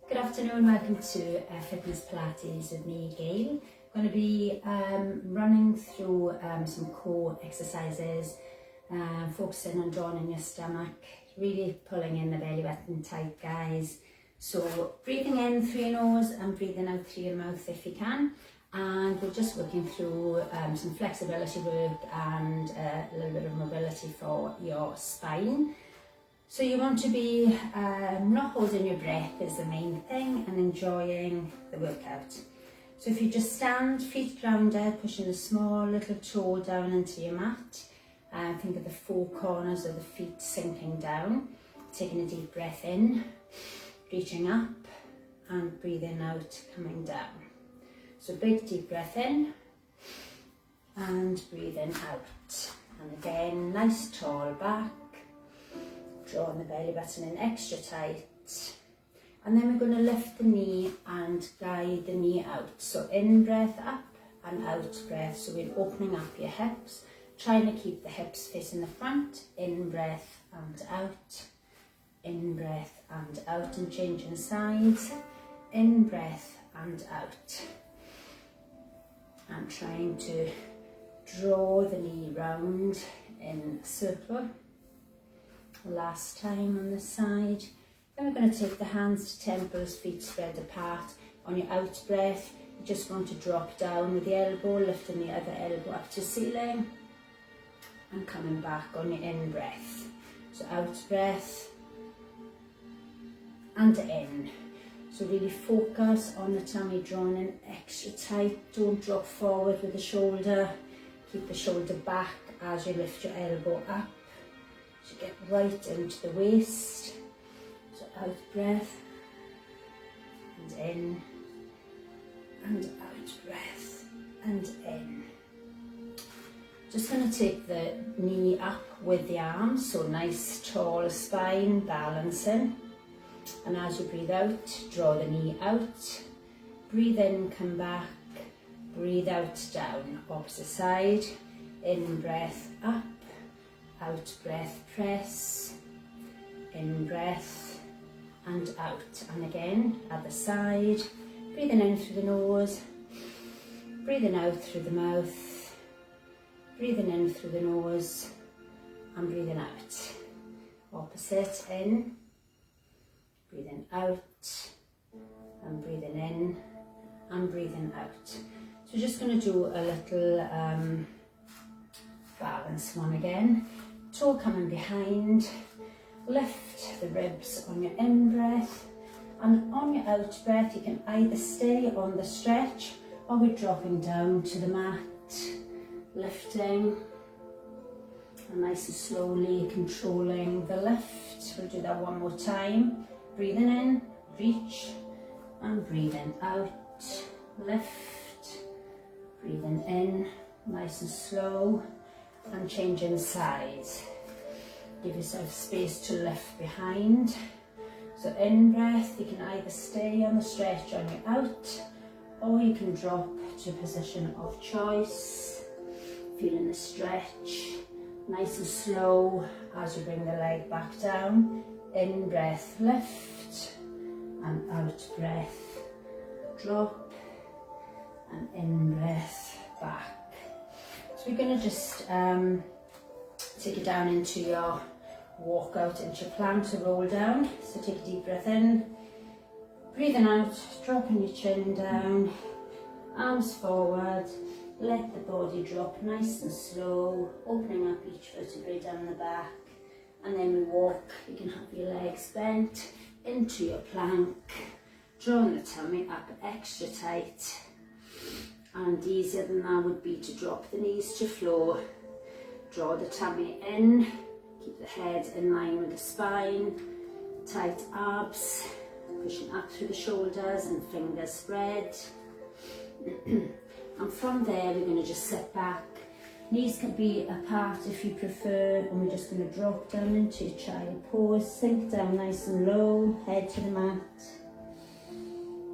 Good afternoon, welcome to Fitness Pilates with me, Gail. I'm going to be running through some core exercises, focusing on drawing in your stomach, really pulling in the belly button tight, guys. So breathing in through your nose and breathing out through your mouth if you can. And we're just working through some flexibility work and a little bit of mobility for your spine. So you want to be not holding your breath is the main thing, and enjoying the workout. So if you just stand, feet grounded, pushing a small little toe down into your mat, think of the four corners of the feet sinking down, taking a deep breath in, reaching up and breathing out, coming down. So big deep breath in and breathing out. And again, nice tall back. Drawing the belly button in extra tight, and then we're going to lift the knee and guide the knee out. So in breath up and out breath, so we're opening up your hips, trying to keep the hips facing the front. In breath and out, in breath and out, and changing sides. In breath and out, and trying to draw the knee round in a circle. Last time on this side. Then we're going to take the hands to temples, feet spread apart. On your out breath, you just want to drop down with the elbow, lifting the other elbow up to ceiling, and coming back on your in breath. So out breath and in. So really focus on the tummy, drawn in extra tight. Don't drop forward with the shoulder. Keep the shoulder back as you lift your elbow up. So get right into the waist. So out breath and in, and out breath and in. Just going to take the knee up with the arms, so nice tall spine, balancing. And as you breathe out, draw the knee out. Breathe in, come back. Breathe out, down. Opposite side. In breath, up. Out breath, press, in breath and out. And again, other side, breathing in through the nose, breathing out through the mouth, breathing in through the nose and breathing out. Opposite, in, breathing out and breathing in and breathing out. So we're just going to do a little balance one again. Toe coming behind, lift the ribs on your in breath, and on your out breath you can either stay on the stretch or we're dropping down to the mat, lifting, and nice and slowly controlling the lift. We'll do that one more time. Breathing in, reach, and breathing out, lift, breathing in, nice and slow, and changing sides. Give yourself space to lift behind. So in breath, you can either stay on the stretch on your out, or you can drop to a position of choice. Feeling the stretch, nice and slow as you bring the leg back down. In breath, lift, and out breath, drop, and in breath, back. So we're going to just take it down into your walk out, into your plank to roll down. So take a deep breath in, breathing out, dropping your chin down, arms forward, let the body drop nice and slow, opening up each vertebrae down the back, and then we walk. You can have your legs bent into your plank, drawing the tummy up extra tight. And easier than that would be to drop the knees to floor, draw the tummy in, keep the head in line with the spine, tight abs, pushing up through the shoulders and fingers spread. And from there we're going to just sit back. Knees can be apart if you prefer, and we're just going to drop down into your child pose, sink down nice and low, head to the mat.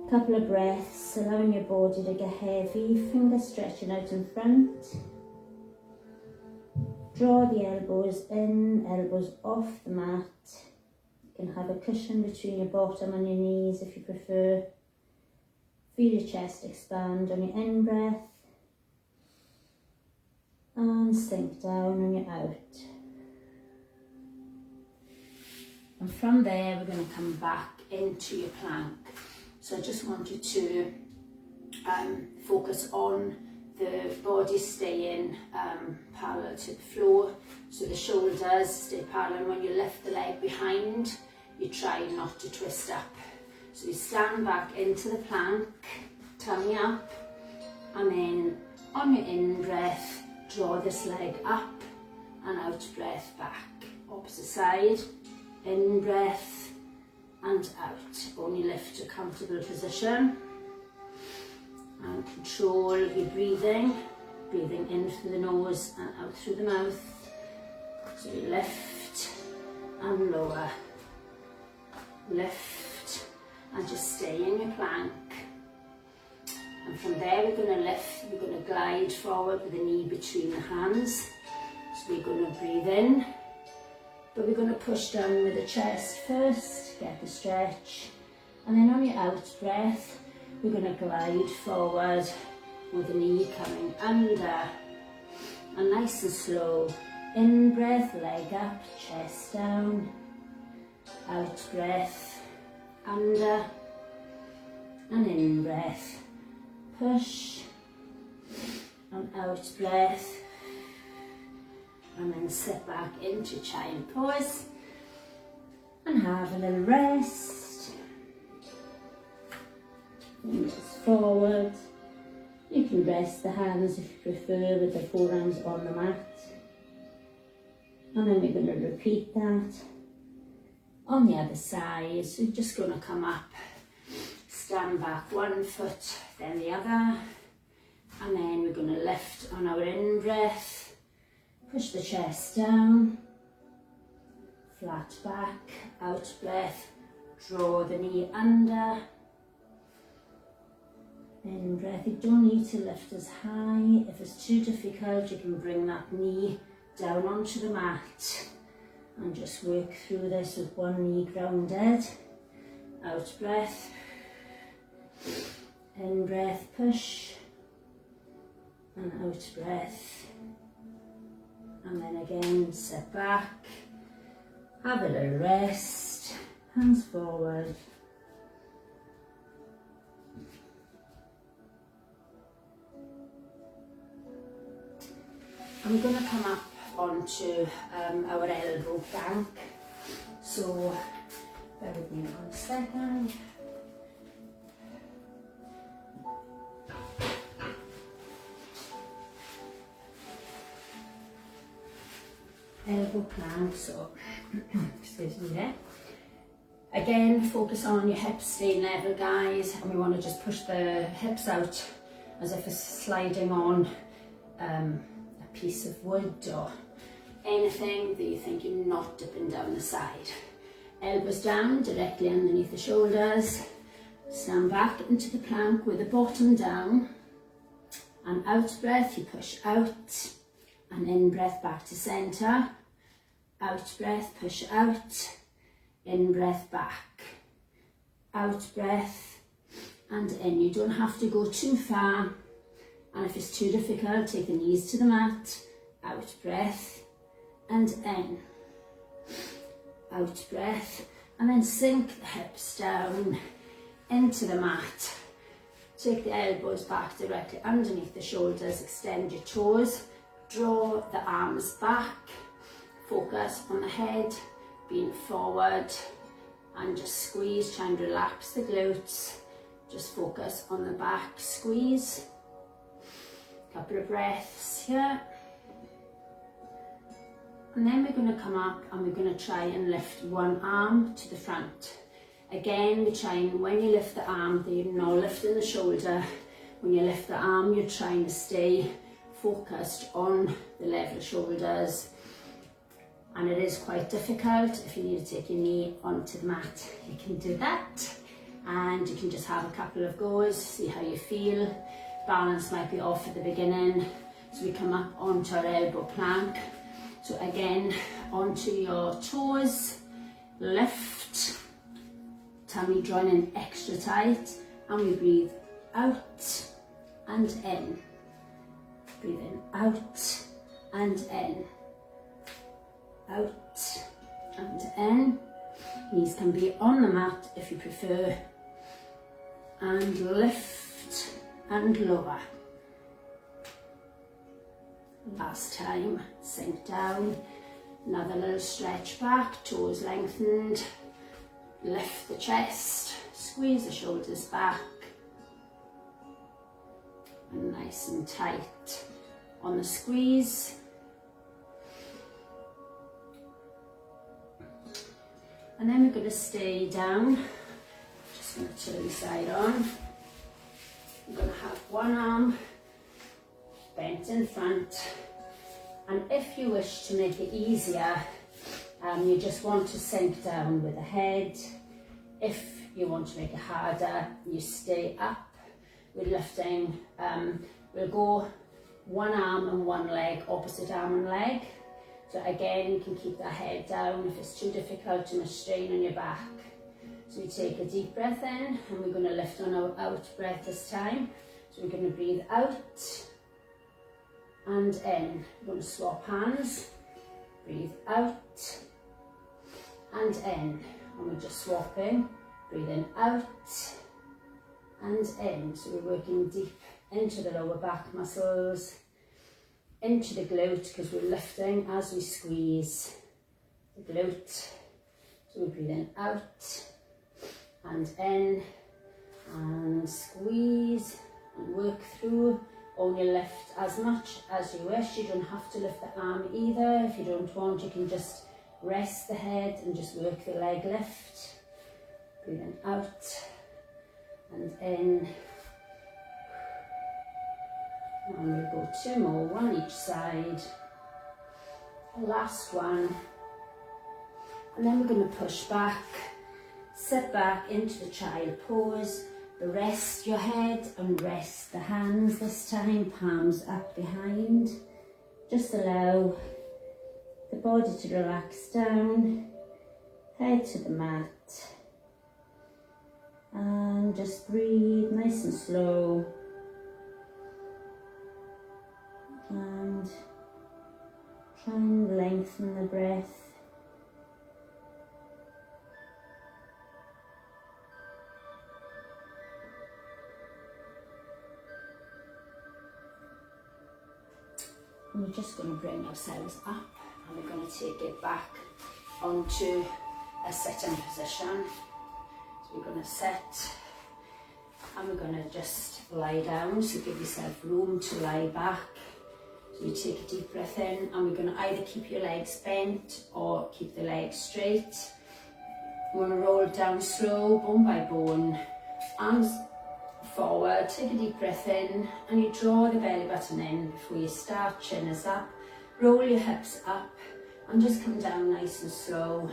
Couple of breaths, allowing your body to get heavy, fingers stretching out in front. Draw the elbows in, elbows off the mat. You can have a cushion between your bottom and your knees if you prefer. Feel your chest expand on your in breath and sink down on your out. And from there we're going to come back into your plank. So I just want you to focus on the body staying parallel to the floor, so the shoulders stay parallel. When you lift the leg behind, you try not to twist up. So you stand back into the plank, tummy up, and then on your in breath, draw this leg up and out breath back. Opposite side, in breath and out. Only lift to a comfortable position. And control your breathing, breathing in through the nose and out through the mouth. So you lift and lower, lift and just stay in your plank. And from there we're going to lift, we're going to glide forward with the knee between the hands. So we're going to breathe in, but we're going to push down with the chest first, get the stretch. And then on your out breath, we're going to glide forward with the knee coming under. And nice and slow. In breath, leg up, chest down. Out breath, under. And in breath, push. And out breath. And then sit back into child pose. And have a little rest. Fingers forward. You can rest the hands if you prefer with the forearms on the mat. And then we're going to repeat that on the other side. So you're just going to come up, stand back one foot, then the other. And then we're going to lift on our in breath, push the chest down, flat back, out breath, draw the knee under. In breath, you don't need to lift as high. If it's too difficult, you can bring that knee down onto the mat and just work through this with one knee grounded. Out breath, in breath, push, and out breath. And then again, sit back, have a little rest, hands forward. I'm going to come up onto our elbow bank, so bear with me 1 second. Elbow plank, so excuse me there. Again, focus on your hips staying level, guys, and we want to just push the hips out as if it's sliding on piece of wood or anything that you think you're not dipping down the side. Elbows down directly underneath the shoulders. Stand back into the plank with the bottom down, and out breath you push out, and in breath back to center. Out breath, push out, in breath back, out breath and in. You don't have to go too far. And if it's too difficult, take the knees to the mat, out breath and in, out breath, and then sink the hips down into the mat. Take the elbows back directly underneath the shoulders, extend your toes, draw the arms back, focus on the head, being forward, and just squeeze, try and relax the glutes, just focus on the back, squeeze. Couple of breaths here, and then we're going to come up and we're going to try and lift one arm to the front. Again, we're trying, when you lift the arm, you're not lifting the shoulder. When you lift the arm, you're trying to stay focused on the level shoulders, and it is quite difficult. If you need to take your knee onto the mat, you can do that, and you can just have a couple of goes, see how you feel. Balance might be off at the beginning, so we come up onto our elbow plank. So again, onto your toes, lift tummy drawn in extra tight, and we breathe out and in. Breathe in, out and in. Out and in. Knees can be on the mat if you prefer. And lift and lower. Last time, sink down. Another little stretch back, toes lengthened. Lift the chest, squeeze the shoulders back. And nice and tight on the squeeze. And then we're going to stay down. Just going to turn side on. I'm going to have one arm bent in front. And if you wish to make it easier, you just want to sink down with the head. If you want to make it harder, you stay up. We're lifting, we'll go one arm and one leg, opposite arm and leg. So again, you can keep the head down if it's too difficult, too much strain on your back. So we take a deep breath in, and we're going to lift on our out breath this time. So we're going to breathe out and in. We're going to swap hands. Breathe out and in. And we're just swapping. Breathing out and in. So we're working deep into the lower back muscles, into the glute, because we're lifting as we squeeze the glute. So we're breathing out and in, and squeeze and work through. Only lift as much as you wish. You don't have to lift the arm either. If you don't want, you can just rest the head and just work the leg lift. Breathing out and in. And we'll go two more, one each side. Last one. And then we're going to push back, sit back into the child pose. Rest your head and rest the hands this time, palms up behind. Just allow the body to relax down, head to the mat. And just breathe nice and slow. And try and lengthen the breath. And we're just going to bring ourselves up, and we're going to take it back onto a sitting position. So we're going to sit, and we're going to just lie down, so give yourself room to lie back. So you take a deep breath in, and we're going to either keep your legs bent or keep the legs straight. We're going to roll down slow, bone by bone, arms forward. Take a deep breath in, and you draw the belly button in before you start. Chin is up, roll your hips up, and just come down nice and slow.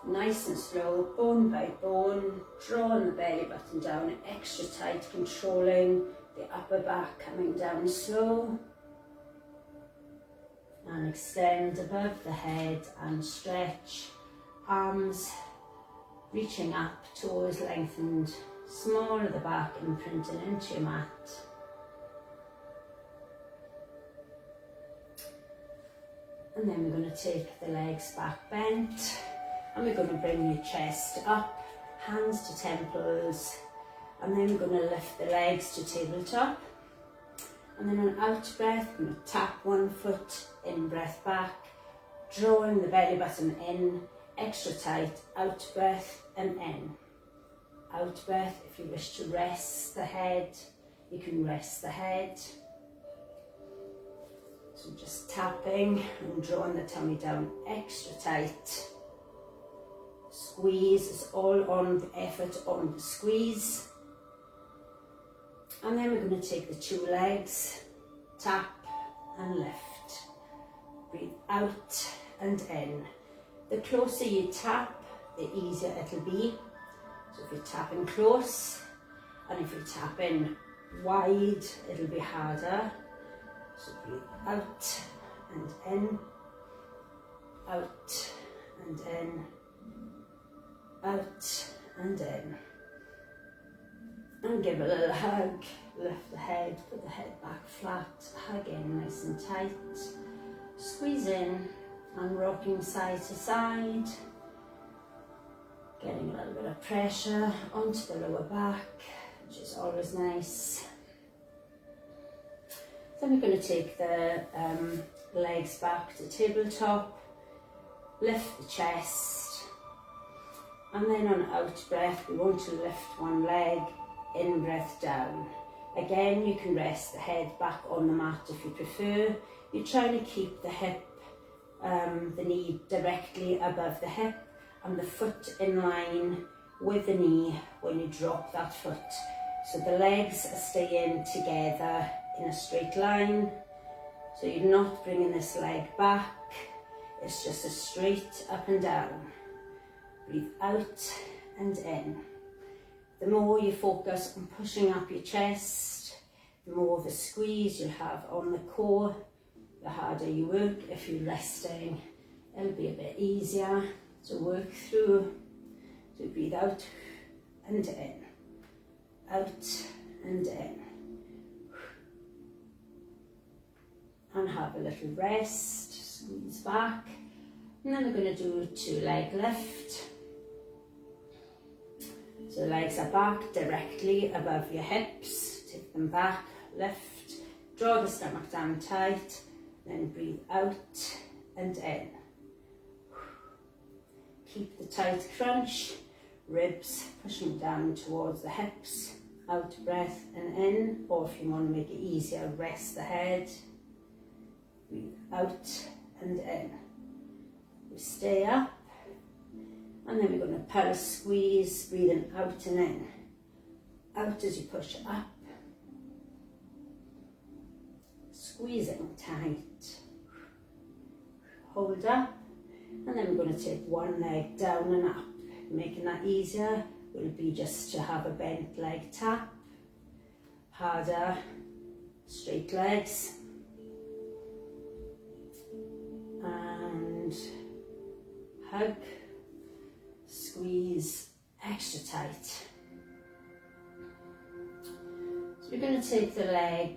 Nice and slow, bone by bone, drawing the belly button down extra tight, controlling the upper back, coming down slow. And extend above the head and stretch. Arms reaching up, toes lengthened, small at the back, imprinting into your mat. And then we're going to take the legs back bent, and we're going to bring your chest up, hands to temples, and then we're going to lift the legs to tabletop. And then on out breath, we're going to tap one foot, in breath back, drawing the belly button in, extra tight, out breath and in. Out breath, if you wish to rest the head, you can rest the head. So just tapping and drawing the tummy down extra tight. Squeeze is all on the effort on the squeeze. And then we're going to take the two legs, tap and lift. Breathe out and in. The closer you tap, the easier it'll be. So if you're tapping close, and if you tap in wide, it'll be harder. So breathe out and in, out and in, out and in. And give a little hug, lift the head, put the head back flat, hug in nice and tight, squeeze in and rocking side to side, getting a little bit of pressure onto the lower back, which is always nice. Then we're going to take the legs back to tabletop, lift the chest, and then on out breath we want to lift one leg, in breath down. Again, you can rest the head back on the mat if you prefer. You're trying to keep the hip, the knee directly above the hip and the foot in line with the knee when you drop that foot. So the legs are staying together in a straight line. So you're not bringing this leg back. It's just a straight up and down. Breathe out and in. The more you focus on pushing up your chest, the more of a squeeze you'll have on the core, the harder you work. If you're resting, it'll be a bit easier to work through. So breathe out and in, out and in. And have a little rest, squeeze back. And then we're going to do 2-leg lift. So the legs are back directly above your hips. Take them back, lift, draw the stomach down tight, then breathe out and in. Keep the tight crunch, ribs pushing down towards the hips, out breath and in, or if you want to make it easier, rest the head. Breathe out and in. We stay up. And then we're going to pulse squeeze, breathing out and in. Out as you push up. Squeezing tight. Hold up. And then we're going to take one leg down and up. Making that easier will be just to have a bent leg tap. Harder, straight legs. And hug. Squeeze extra tight. So we're going to take the leg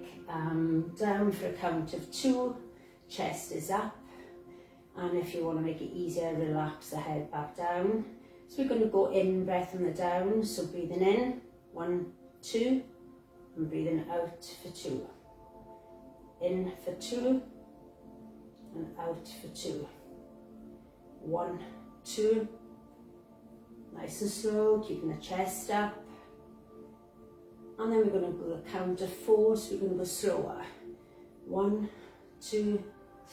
down for a count of 2, chest is up, and if you want to make it easier, relax the head back down. So we're going to go in breath on the down, so breathing in, 1, 2, and breathing out for 2. In for 2, and out for 2. 1, 2, nice and slow, keeping the chest up. And then we're going to go a count of 4, so we're going to go slower. 1, 2,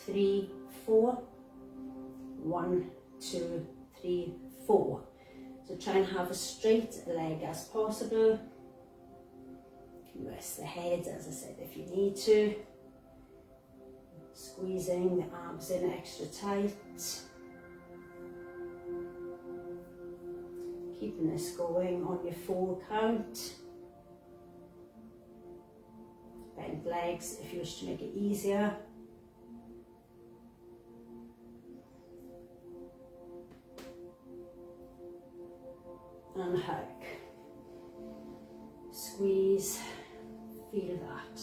3, 4. 1, 2, 3, 4. So try and have a straight leg as possible. You can rest the head, as I said, if you need to. Squeezing the arms in extra tight. Keeping this going on your 4 count. Bend legs if you wish to make it easier. And hug. Squeeze, feel that.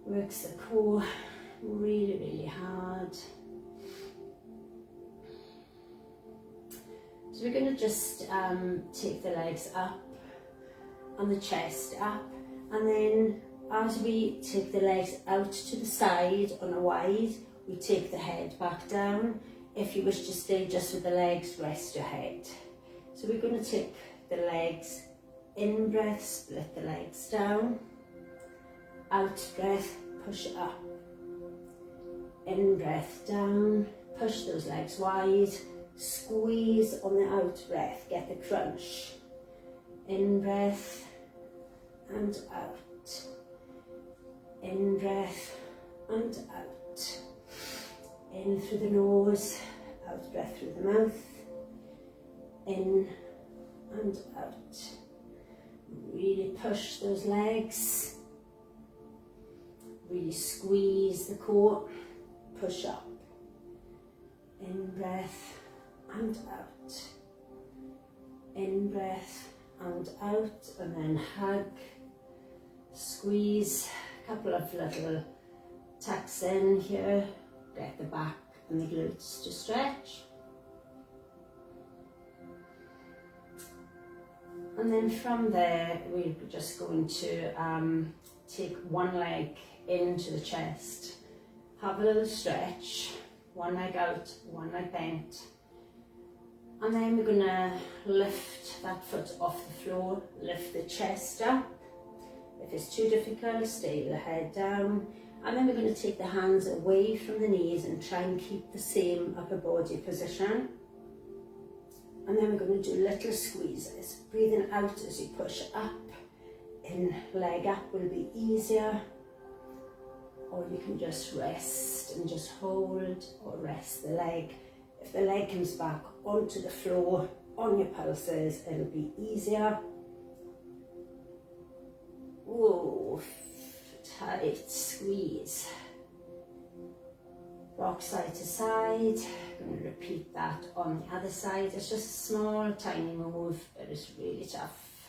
Works the core really, really hard. So we're going to just take the legs up and the chest up, and then as we take the legs out to the side on a wide, we take the head back down. If you wish to stay just with the legs, rest your head. So we're going to take the legs in breath, split the legs down, out breath, push up, in breath down, push those legs wide, squeeze on the out breath, get the crunch, in breath and out, in breath and out, in through the nose, out breath through the mouth, in and out. Really push those legs, really squeeze the core, push up, in breath and out, in breath and out, and then hug, squeeze, a couple of little tucks in here, get the back and the glutes to stretch. And then from there, we're just going to take one leg into the chest, have a little stretch, one leg out, one leg bent. And then we're going to lift that foot off the floor, lift the chest up. If it's too difficult, stay with the head down. And then we're going to take the hands away from the knees and try and keep the same upper body position. And then we're going to do little squeezes. Breathing out as you push up. In, leg up will be easier. Or you can just rest and just hold or rest the leg. If the leg comes back onto the floor, on your pulses, it'll be easier. Whoa, tight squeeze. Rock side to side. I'm going to repeat that on the other side. It's just a small, tiny move, but it's really tough.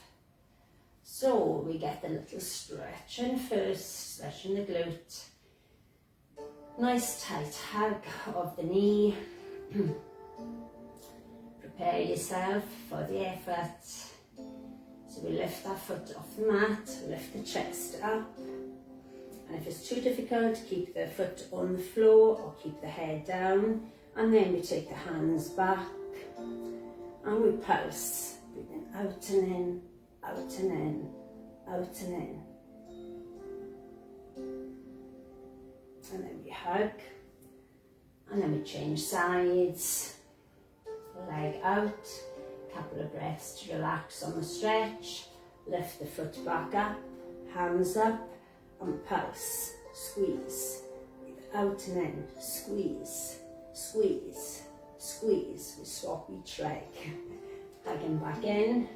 So we get the little stretch in first, stretching the glute. Nice tight hug of the knee. Prepare yourself for the effort. So we lift our foot off the mat, lift the chest up. And if it's too difficult, keep the foot on the floor or keep the head down. And then we take the hands back and we pulse. Breathing out and in, out and in, out and in. And then we hug. And then we change sides. Leg out. Couple of breaths to relax on the stretch. Lift the foot back up. Hands up. And pulse, squeeze, out and in, squeeze, squeeze, squeeze. We swap each leg, hugging back in.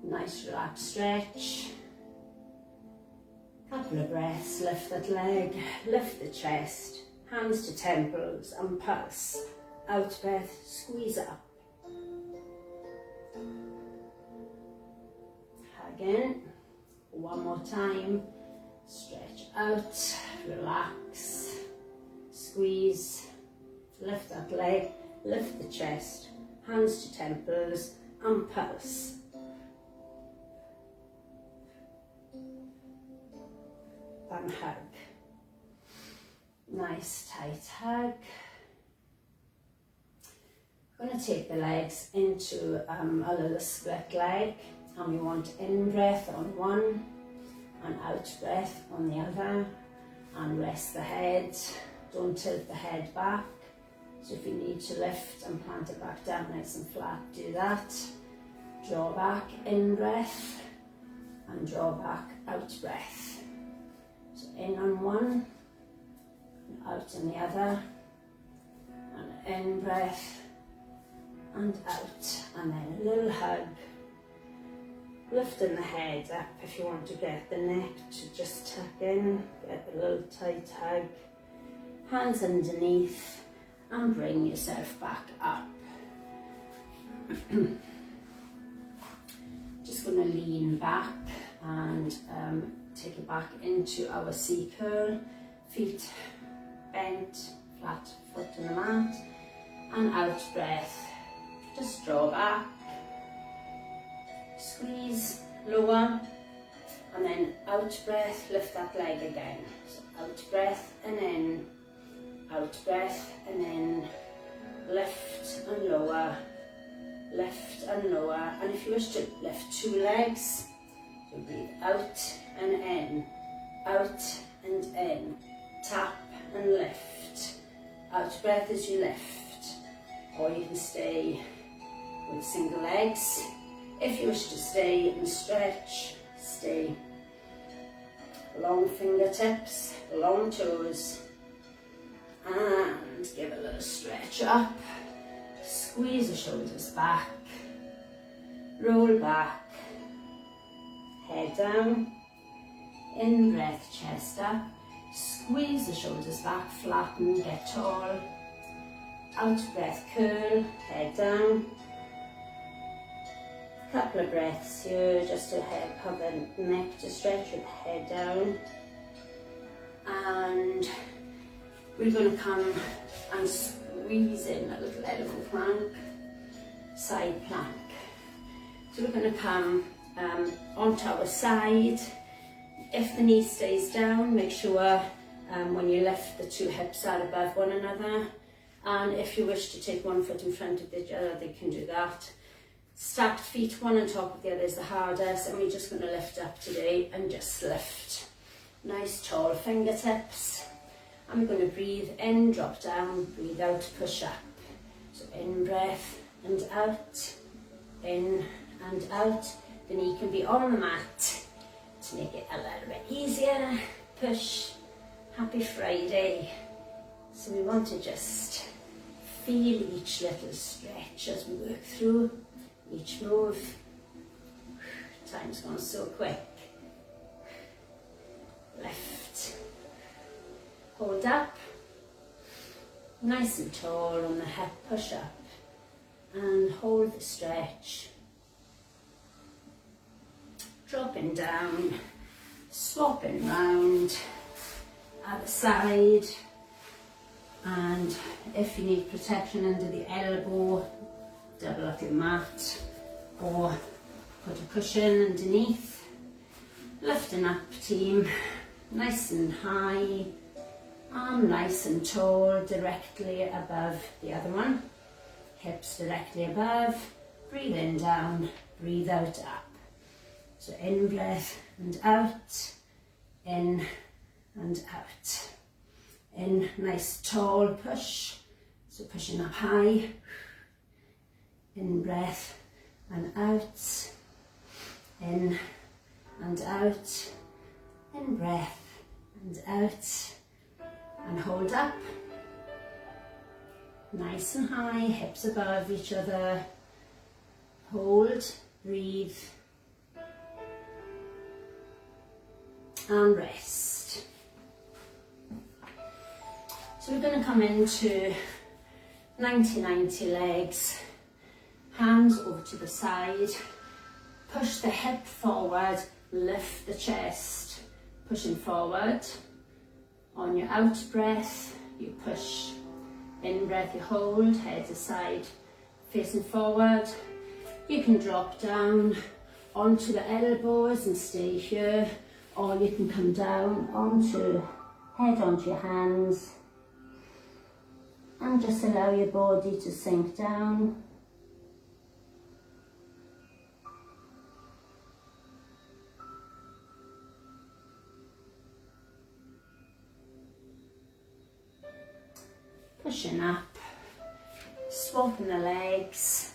Nice relaxed stretch. Couple of breaths, lift that leg, lift the chest, hands to temples and pulse. Out breath, squeeze up. Hug in. One more time, stretch out, relax, squeeze, lift that leg, lift the chest, hands to temples and pulse. And hug. Nice tight hug. I'm going to take the legs into a little split leg. And we want in breath on one and out breath on the other, and rest the head. Don't tilt the head back. So if you need to lift and plant it back down nice and flat, do that. Draw back, in breath, and draw back, out breath. So in on one, and out on the other, and in breath, and out, and then a little hug. Lifting the head up if you want to get the neck to just tuck in, get a little tight hug. Hands underneath and bring yourself back up. Just going to lean back and take it back into our C curl. Feet bent, flat foot on the mat, and out breath. Just draw back. Squeeze, lower, and then out breath, lift that leg again. So out breath and in, out breath and in, lift and lower, lift and lower. And if you wish to lift two legs, you breathe out and in, out and in, tap and lift, out breath as you lift. Or you can stay with single legs. If you wish to stay and stretch, stay. Long fingertips, long toes, and give a little stretch up. Squeeze the shoulders back, roll back, head down, in breath, chest up, squeeze the shoulders back, flatten, get tall, out breath, curl, head down, Couple of breaths here just to help the neck to stretch with the head down. And we're going to come and squeeze in a little elbow plank, side plank. So we're going to come onto our side. If the knee stays down, make sure when you lift, the two hips are above one another. And if you wish to take one foot in front of the other, they can do that. Stacked feet, one on top of the other is the hardest, and we're just going to lift up today and just lift. Nice tall fingertips. I'm going to breathe in, drop down, breathe out, push up. So in breath and out, in and out. The knee can be on the mat to make it a little bit easier. Push. Happy Friday. So we want to just feel each little stretch as we work through each move. Time's gone so quick. Lift. Hold up. Nice and tall on the hip, push up. And hold the stretch. Dropping down, swapping round, other side. And if you need protection under the elbow, double up your mat or put a cushion underneath. Lifting up, team, nice and high, arm nice and tall, directly above the other one. Hips directly above, breathe in, down, breathe out, up. So in breath and out, in and out. In, nice tall push, so pushing up high. In breath and out, in and out, in breath and out, and hold up. Nice and high, hips above each other. Hold, breathe, and rest. So we're going to come into 90-90 legs. Hands over to the side, push the hip forward, lift the chest, pushing forward. On your out breath, you push. In breath, you hold, head aside, facing forward. You can drop down onto the elbows and stay here, or you can come down onto, head onto your hands, and just allow your body to sink down. Pushing up, swapping the legs.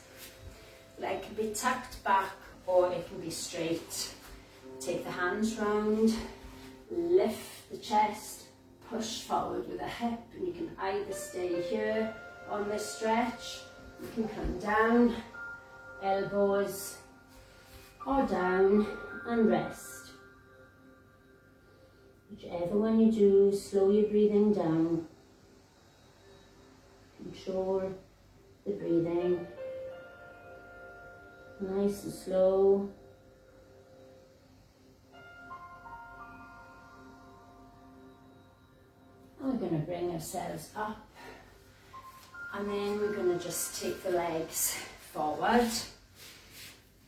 Leg can be tucked back or it can be straight. Take the hands round, lift the chest, push forward with a hip, and you can either stay here on this stretch, you can come down, elbows, or down and rest. Whichever one you do, slow your breathing down. Control the breathing, nice and slow. And we're going to bring ourselves up, and then we're going to just take the legs forward.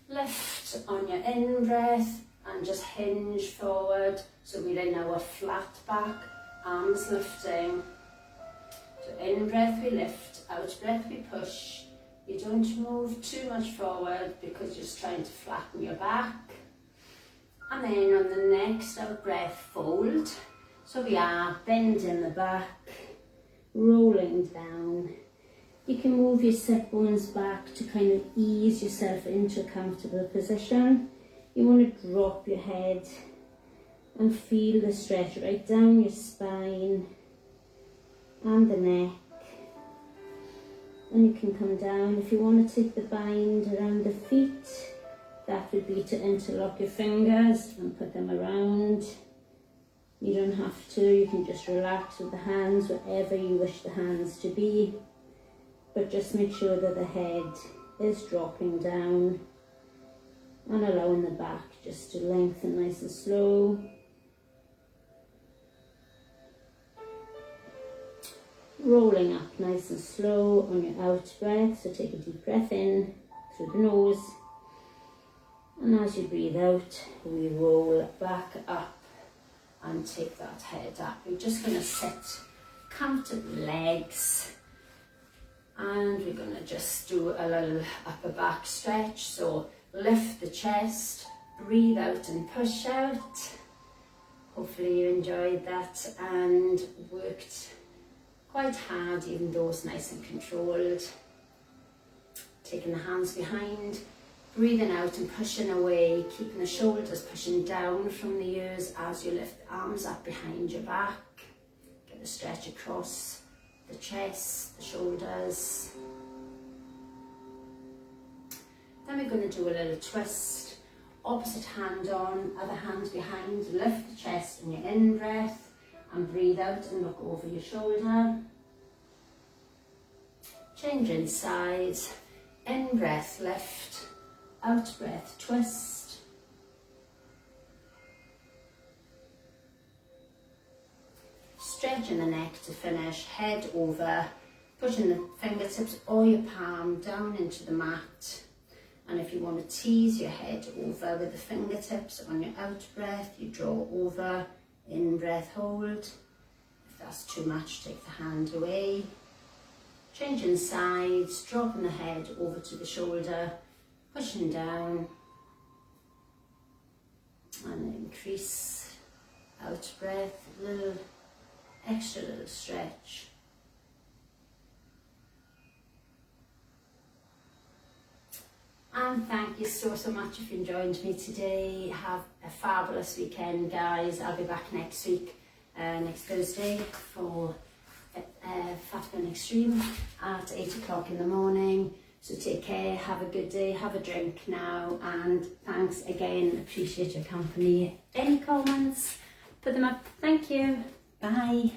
Lift on your in breath and just hinge forward, so we're in our flat back, arms lifting. So in breath we lift, out breath we push. You don't move too much forward because you're just trying to flatten your back. And then on the next out breath, fold. So we are bending the back, rolling down. You can move your sit bones back to kind of ease yourself into a comfortable position. You want to drop your head and feel the stretch right down your spine and the neck. And you can come down. If you want to take the bind around the feet, that would be to interlock your fingers and put them around. You don't have to, you can just relax with the hands wherever you wish the hands to be, but just make sure that the head is dropping down and allowing the back just to lengthen nice and slow. Rolling up nice and slow on your out breath, so take a deep breath in through the nose, and as you breathe out, we roll back up and take that head up. We're just going to sit, count the legs, and we're going to just do a little upper back stretch. So lift the chest, breathe out and push out. Hopefully you enjoyed that and worked quite hard, even though it's nice and controlled. Taking the hands behind, breathing out and pushing away, keeping the shoulders pushing down from the ears as you lift the arms up behind your back. Get the stretch across the chest, the shoulders. Then we're going to do a little twist. Opposite hand on, other hand behind. Lift the chest in your in-breath and breathe out and look over your shoulder. Change in sides. In-breath, lift. Out-breath, twist. Stretching the neck to finish, head over, pushing the fingertips or your palm down into the mat. And if you want to tease your head over with the fingertips on your out breath, you draw over, in breath, hold. If that's too much, take the hand away. Changing sides, dropping the head over to the shoulder, pushing down, and increase out breath, a little extra little stretch. And thank you so much if you joined me today. Have a fabulous weekend, guys. I'll be back next week, next Thursday, for Fat Burn Extreme at 8 o'clock in the morning. So take care, have a good day, have a drink now, and thanks again, appreciate your company. Any comments, put them up. Thank you, bye.